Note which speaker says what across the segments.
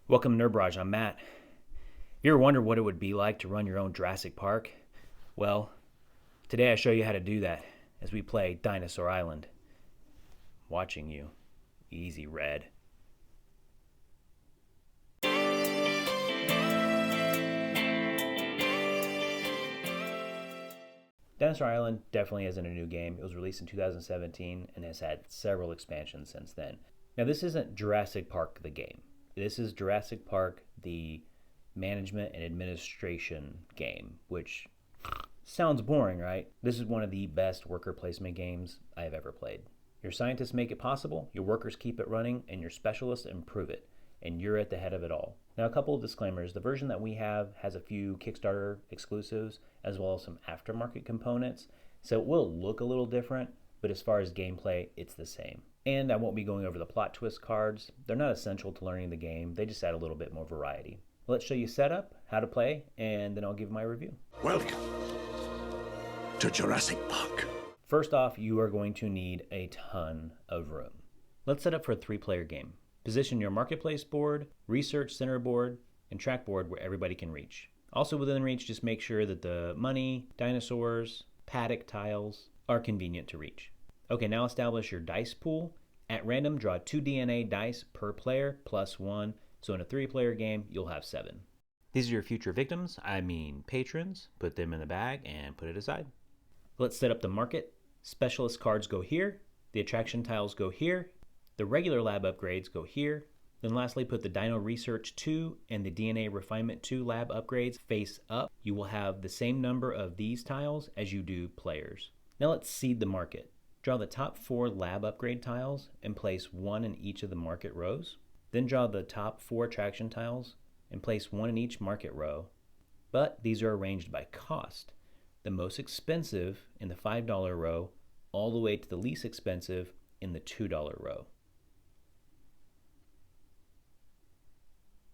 Speaker 1: Welcome to Nerd Barrage. I'm Matt. You ever wondered what it would be like to run your own Jurassic Park? Well, today I show you how to do that as we play Dinosaur Island. Watching you. Easy, Red. Dinosaur Island definitely isn't a new game. It was released in 2017 and has had several expansions since then. Now, this isn't Jurassic Park the game. This is Jurassic Park the management and administration game, which sounds boring, right? This is one of the best worker placement games I have ever played. Your scientists make it possible, your workers keep it running, and your specialists improve it, and you're at the head of it all. Now, a couple of disclaimers. The version that we have has a few Kickstarter exclusives as well as some aftermarket components, so it will look a little different, but as far as gameplay, it's the same. And I won't be going over the plot twist cards. They're not essential to learning the game. They just add a little bit more variety. Let's show you setup, how to play, and then I'll give my review.
Speaker 2: Welcome to Jurassic Park.
Speaker 1: First off, you are going to need a ton of room. Let's set up for a 3-player game. Position your marketplace board, research center board, and track board where everybody can reach. Also within reach, just make sure that the money, dinosaurs, paddock tiles are convenient to reach. Okay, now establish your dice pool. At random, draw 2 DNA dice per player plus 1. So in a 3-player game, you'll have 7. These are your future victims, I mean patrons. Put them in a bag and put it aside. Let's set up the market. Specialist cards go here. The attraction tiles go here. The regular lab upgrades go here. Then lastly, put the Dino Research 2 and the DNA Refinement 2 lab upgrades face up. You will have the same number of these tiles as you do players. Now let's seed the market. Draw the top 4 lab upgrade tiles and place 1 in each of the market rows. Then draw the top 4 attraction tiles and place 1 in each market row. But these are arranged by cost. The most expensive in the $5 row all the way to the least expensive in the $2 row.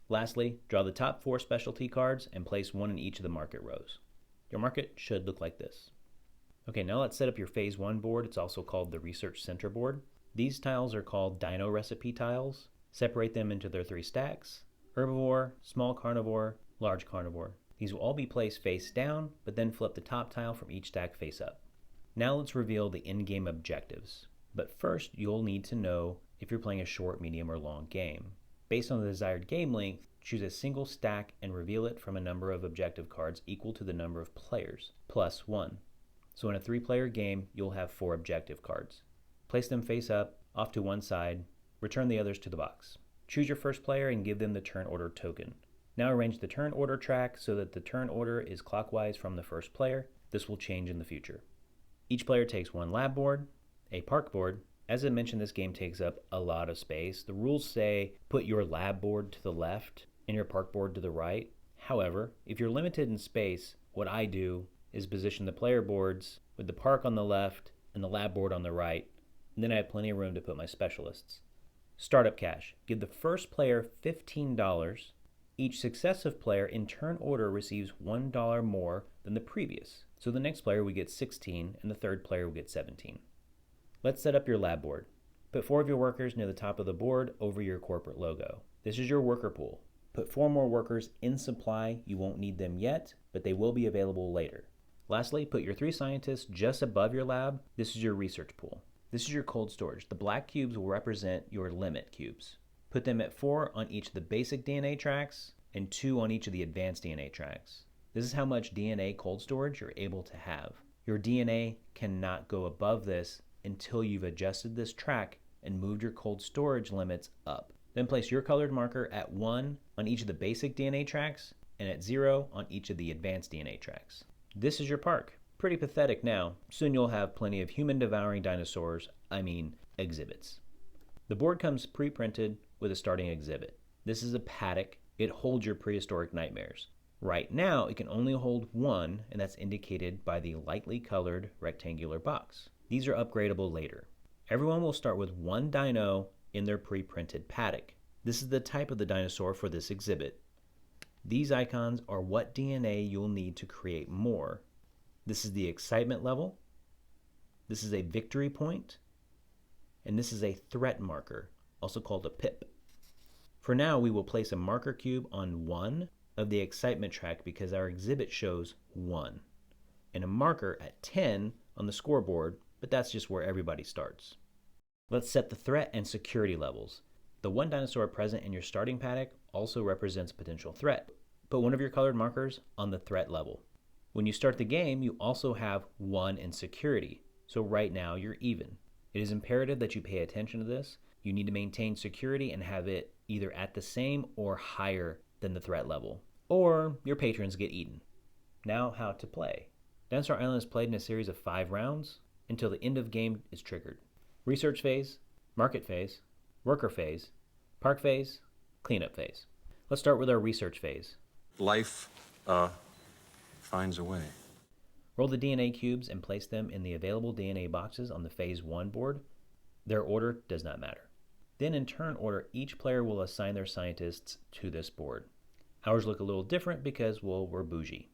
Speaker 1: Lastly, draw the top 4 specialty cards and place 1 in each of the market rows. Your market should look like this. Okay, now let's set up your Phase 1 board. It's also called the Research Center board. These tiles are called Dino Recipe tiles. Separate them into their 3 stacks: herbivore, small carnivore, large carnivore. These will all be placed face down, but then flip the top tile from each stack face up. Now let's reveal the in-game objectives. But first, you'll need to know if you're playing a short, medium, or long game. Based on the desired game length, choose a single stack and reveal it from a number of objective cards equal to the number of players, plus 1. So in a 3-player game, you'll have 4 objective cards. Place them face up, off to one side, return the others to the box. Choose your first player and give them the turn order token. Now arrange the turn order track so that the turn order is clockwise from the first player. This will change in the future. Each player takes 1 lab board, a park board. As I mentioned, this game takes up a lot of space. The rules say put your lab board to the left and your park board to the right. However, if you're limited in space, what I do is position the player boards with the park on the left and the lab board on the right, and then I have plenty of room to put my specialists. Startup cash. Give the first player $15. Each successive player in turn order receives $1 more than the previous. So the next player will get 16 and the third player will get 17. Let's set up your lab board. Put 4 of your workers near the top of the board over your corporate logo. This is your worker pool. Put 4 more workers in supply. You won't need them yet, but they will be available later. Lastly, put your 3 scientists just above your lab. This is your research pool. This is your cold storage. The black cubes will represent your limit cubes. Put them at 4 on each of the basic DNA tracks and 2 on each of the advanced DNA tracks. This is how much DNA cold storage you're able to have. Your DNA cannot go above this until you've adjusted this track and moved your cold storage limits up. Then place your colored marker at 1 on each of the basic DNA tracks and at 0 on each of the advanced DNA tracks. This is your park. Pretty pathetic now. Soon you'll have plenty of human-devouring dinosaurs, exhibits. The board comes pre-printed with a starting exhibit. This is a paddock. It holds your prehistoric nightmares. Right now, it can only hold 1, and that's indicated by the lightly colored rectangular box. These are upgradable later. Everyone will start with 1 dino in their pre-printed paddock. This is the type of the dinosaur for this exhibit. These icons are what DNA you'll need to create more. This is the excitement level. This is a victory point. And this is a threat marker, also called a pip. For now, we will place a marker cube on 1 of the excitement track because our exhibit shows 1, and a marker at 10 on the scoreboard, but that's just where everybody starts. Let's set the threat and security levels. The one dinosaur present in your starting paddock also represents a potential threat. Put one of your colored markers on the threat level. When you start the game, you also have 1 in security, so right now you're even. It is imperative that you pay attention to this. You need to maintain security and have it either at the same or higher than the threat level, or your patrons get eaten. Now, how to play. Dinosaur Island is played in a series of 5 rounds until the end of game is triggered. Research phase, market phase, worker phase, park phase, cleanup phase. Let's start with our research phase.
Speaker 3: Life finds a way.
Speaker 1: Roll the DNA cubes and place them in the available DNA boxes on the phase 1 board. Their order does not matter. Then in turn order, each player will assign their scientists to this board. Ours look a little different because, well, we're bougie.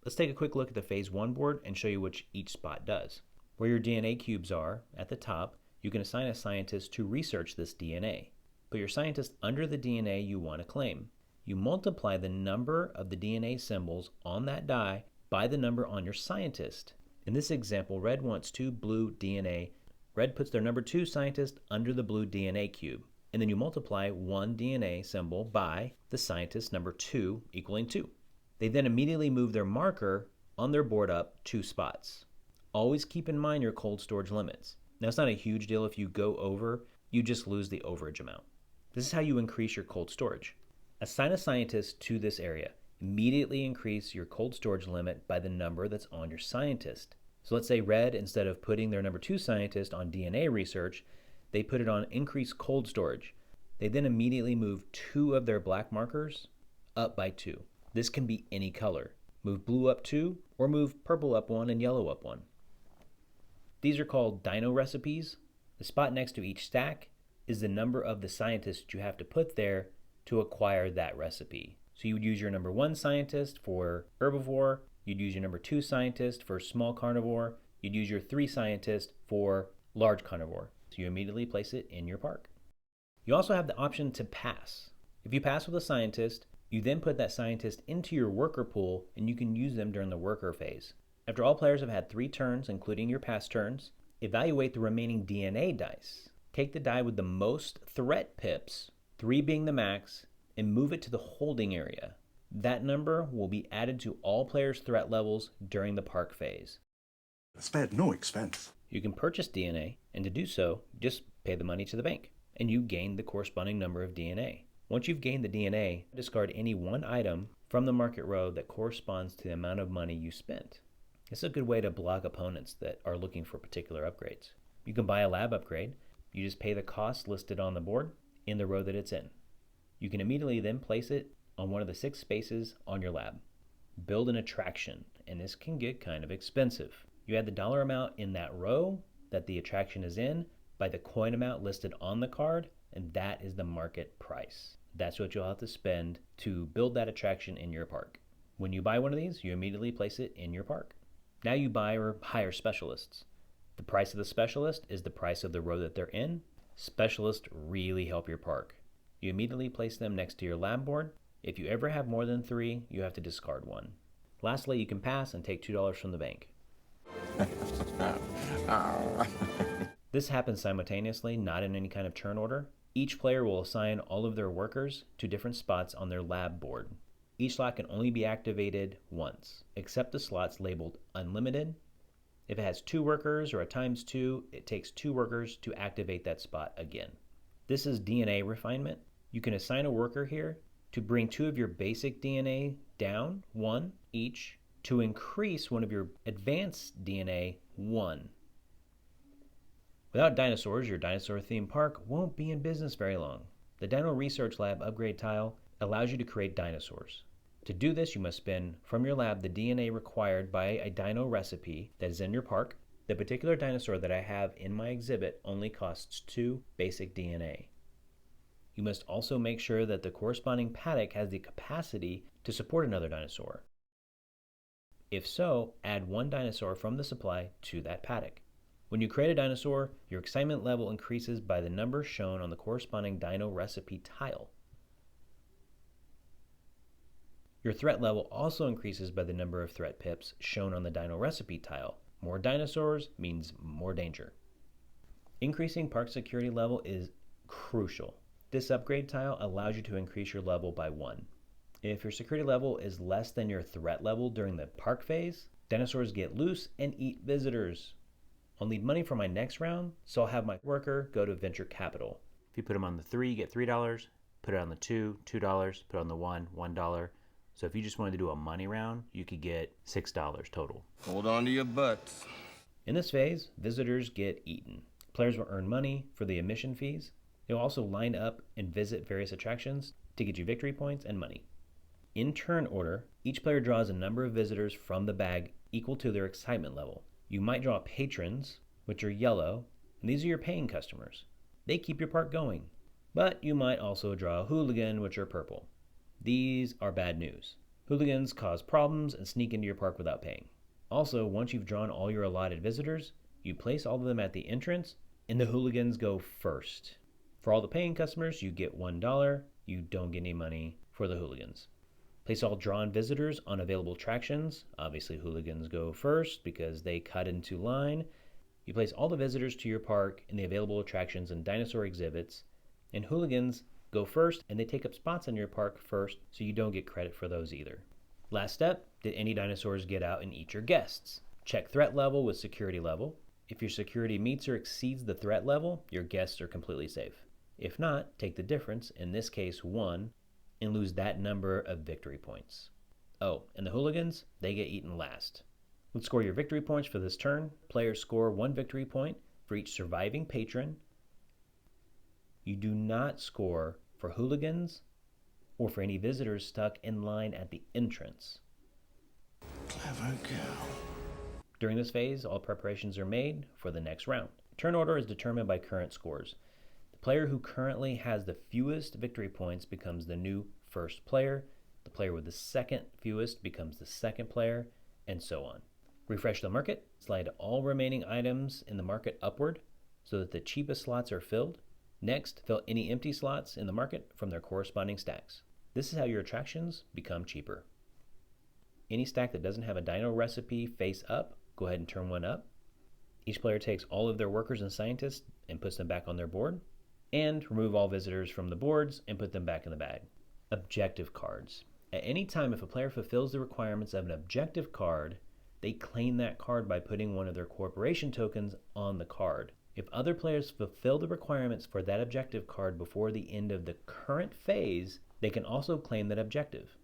Speaker 1: Let's take a quick look at the phase 1 board and show you what each spot does. Where your DNA cubes are, at the top, you can assign a scientist to research this DNA. Put your scientist under the DNA you want to claim. You multiply the number of the DNA symbols on that die by the number on your scientist. In this example, red wants 2 blue DNA. Red puts their number 2 scientist under the blue DNA cube. And then you multiply 1 DNA symbol by the scientist number 2 equaling 2. They then immediately move their marker on their board up 2 spots. Always keep in mind your cold storage limits. Now, it's not a huge deal if you go over, you just lose the overage amount. This is how you increase your cold storage. Assign a scientist to this area. Immediately increase your cold storage limit by the number that's on your scientist. So let's say red, instead of putting their number 2 scientist on DNA research, they put it on increased cold storage. They then immediately move 2 of their black markers up by 2. This can be any color. Move blue up 2, or move purple up 1 and yellow up 1. These are called dino recipes. The spot next to each stack is the number of the scientists you have to put there to acquire that recipe. So you would use your number 1 scientist for herbivore, you'd use your number 2 scientist for small carnivore, you'd use your 3 scientist for large carnivore. So you immediately place it in your park. You also have the option to pass. If you pass with a scientist, you then put that scientist into your worker pool and you can use them during the worker phase. After all players have had 3 turns, including your pass turns, evaluate the remaining DNA dice. Take the die with the most threat pips, 3 being the max, and move it to the holding area. That number will be added to all players' threat levels during the park phase.
Speaker 2: Spared no expense.
Speaker 1: You can purchase DNA, and to do so, just pay the money to the bank, and you gain the corresponding number of DNA. Once you've gained the DNA, discard any one item from the market row that corresponds to the amount of money you spent. It's a good way to block opponents that are looking for particular upgrades. You can buy a lab upgrade. You just pay the cost listed on the board in the row that it's in. You can immediately then place it on one of the 6 spaces on your lab. Build an attraction, and this can get kind of expensive. You add the dollar amount in that row that the attraction is in by the coin amount listed on the card, and that is the market price. That's what you'll have to spend to build that attraction in your park. When you buy one of these, you immediately place it in your park. Now you buy or hire specialists. The price of the specialist is the price of the row that they're in. Specialists really help your park. You immediately place them next to your lab board. If you ever have more than 3, you have to discard 1. Lastly, you can pass and take $2 from the bank. This happens simultaneously, not in any kind of turn order. Each player will assign all of their workers to different spots on their lab board. Each slot can only be activated once, except the slots labeled unlimited. If it has 2 workers or a ×2, it takes 2 workers to activate that spot again. This is DNA refinement. You can assign a worker here to bring 2 of your basic DNA down, 1 each, to increase one of your advanced DNA 1. Without dinosaurs, your dinosaur themed park won't be in business very long. The Dino Research Lab upgrade tile allows you to create dinosaurs. To do this, you must spin from your lab the DNA required by a dino recipe that is in your park. The particular dinosaur that I have in my exhibit only costs 2 basic DNA. You must also make sure that the corresponding paddock has the capacity to support another dinosaur. If so, add 1 dinosaur from the supply to that paddock. When you create a dinosaur, your excitement level increases by the number shown on the corresponding dino recipe tile. Your threat level also increases by the number of threat pips shown on the dino recipe tile. More dinosaurs means more danger. Increasing park security level is crucial. This upgrade tile allows you to increase your level by 1. If your security level is less than your threat level during the park phase, dinosaurs get loose and eat visitors. I'll need money for my next round, so I'll have my worker go to venture capital. If you put them on the 3, you get $3. Put it on the 2, $2. Put it on the 1, $1. So if you just wanted to do a money round, you could get $6 total.
Speaker 3: Hold on to your butts.
Speaker 1: In this phase, visitors get eaten. Players will earn money for the admission fees. They'll also line up and visit various attractions to get you victory points and money. In turn order, each player draws a number of visitors from the bag equal to their excitement level. You might draw patrons, which are yellow, and these are your paying customers. They keep your park going. But you might also draw a hooligan, which are purple. These are bad news. Hooligans cause problems and sneak into your park without paying. Also, once you've drawn all your allotted visitors, you place all of them at the entrance, and the hooligans go first. For all the paying customers, you get $1. You don't get any money for the hooligans. Place all drawn visitors on available attractions. Obviously, hooligans go first because they cut into line. You place all the visitors to your park in the available attractions and dinosaur exhibits, and hooligans go first and they take up spots in your park first, so you don't get credit for those either. Last step, did any dinosaurs get out and eat your guests? Check threat level with security level. If your security meets or exceeds the threat level, your guests are completely safe. If not, take the difference, in this case 1, and lose that number of victory points. Oh, and the hooligans, they get eaten last. Let's score your victory points for this turn. Players score 1 victory point for each surviving patron. You do not score for hooligans or for any visitors stuck in line at the entrance.
Speaker 2: Clever girl.
Speaker 1: During this phase, all preparations are made for the next round. Turn order is determined by current scores. The player who currently has the fewest victory points becomes the new first player. The player with the second fewest becomes the second player, and so on. Refresh the market. Slide all remaining items in the market upward so that the cheapest slots are filled. Next, fill any empty slots in the market from their corresponding stacks. This is how your attractions become cheaper. Any stack that doesn't have a dino recipe face up, go ahead and turn one up. Each player takes all of their workers and scientists and puts them back on their board. And remove all visitors from the boards and put them back in the bag. Objective cards. At any time, if a player fulfills the requirements of an objective card, they claim that card by putting one of their corporation tokens on the card. If other players fulfill the requirements for that objective card before the end of the current phase, they can also claim that objective.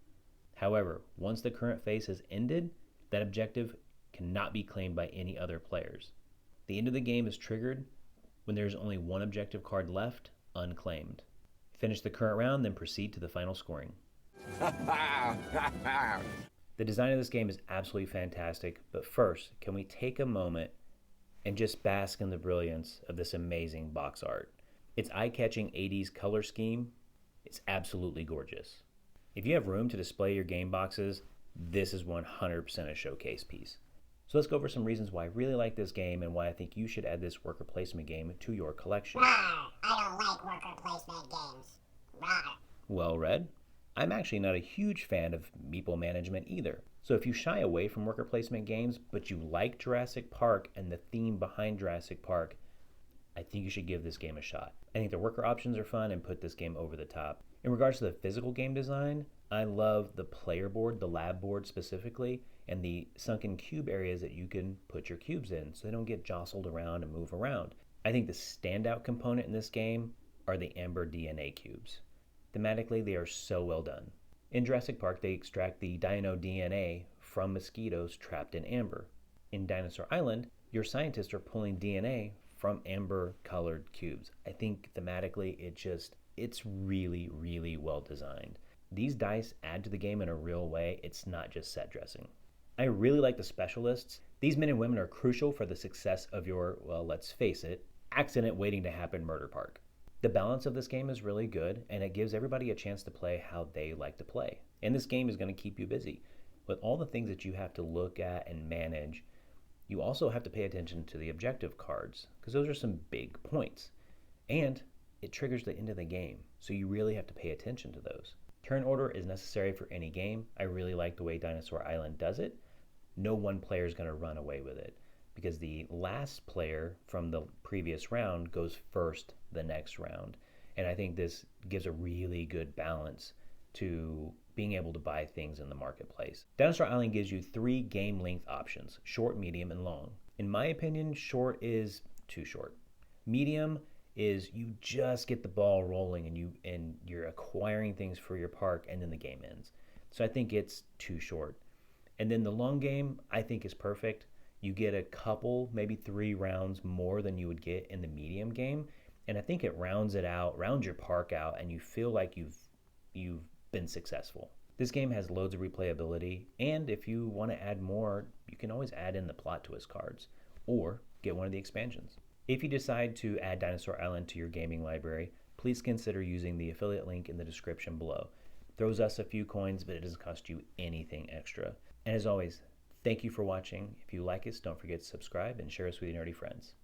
Speaker 1: However, once the current phase has ended, that objective cannot be claimed by any other players. The end of the game is triggered when there is only one objective card left, unclaimed. Finish the current round, then proceed to the final scoring. The design of this game is absolutely fantastic, but first, can we take a moment and just bask in the brilliance of this amazing box art? Its eye-catching 80s color scheme, it's absolutely gorgeous. If you have room to display your game boxes, this is 100% a showcase piece. So let's go over some reasons why I really like this game and why I think you should add this worker placement game to your collection.
Speaker 4: I don't like worker placement games.
Speaker 1: Well read. I'm actually not a huge fan of meeple management either. So if you shy away from worker placement games, but you like Jurassic Park and the theme behind Jurassic Park, I think you should give this game a shot. I think the worker options are fun and put this game over the top. In regards to the physical game design, I love the player board, the lab board specifically, and the sunken cube areas that you can put your cubes in so they don't get jostled around and move around. I think the standout component in this game are the Amber DNA cubes. Thematically, they are so well done. In Jurassic Park, they extract the dino DNA from mosquitoes trapped in amber. In Dinosaur Island, your scientists are pulling DNA from amber-colored cubes. I think thematically, it's really, really well designed. These dice add to the game in a real way. It's not just set dressing. I really like the specialists. These men and women are crucial for the success of your, well, let's face it, accident waiting to happen murder park. The balance of this game is really good, and it gives everybody a chance to play how they like to play. And this game is going to keep you busy. With all the things that you have to look at and manage, you also have to pay attention to the objective cards, because those are some big points. And it triggers the end of the game. So you really have to pay attention to those. Turn order is necessary for any game. I really like the way Dinosaur Island does it. No one player is going to run away with it because the last player from the previous round goes first the next round. And I think this gives a really good balance to being able to buy things in the marketplace. Dinosaur Island gives you 3 game length options: short, medium, and long. In my opinion, short is too short. Medium is you just get the ball rolling and you're acquiring things for your park and then the game ends. So I think it's too short. And then the long game I think is perfect. You get a couple, maybe 3 rounds more than you would get in the medium game, and I think it rounds your park out, and you feel like you've been successful. This game has loads of replayability, and if you want to add more, you can always add in the plot twist cards or get one of the expansions. If you decide to add Dinosaur Island to your gaming library, please consider using the affiliate link in the description below. It throws us a few coins, but it doesn't cost you anything extra. And as always, thank you for watching. If you like us, don't forget to subscribe and share us with your nerdy friends.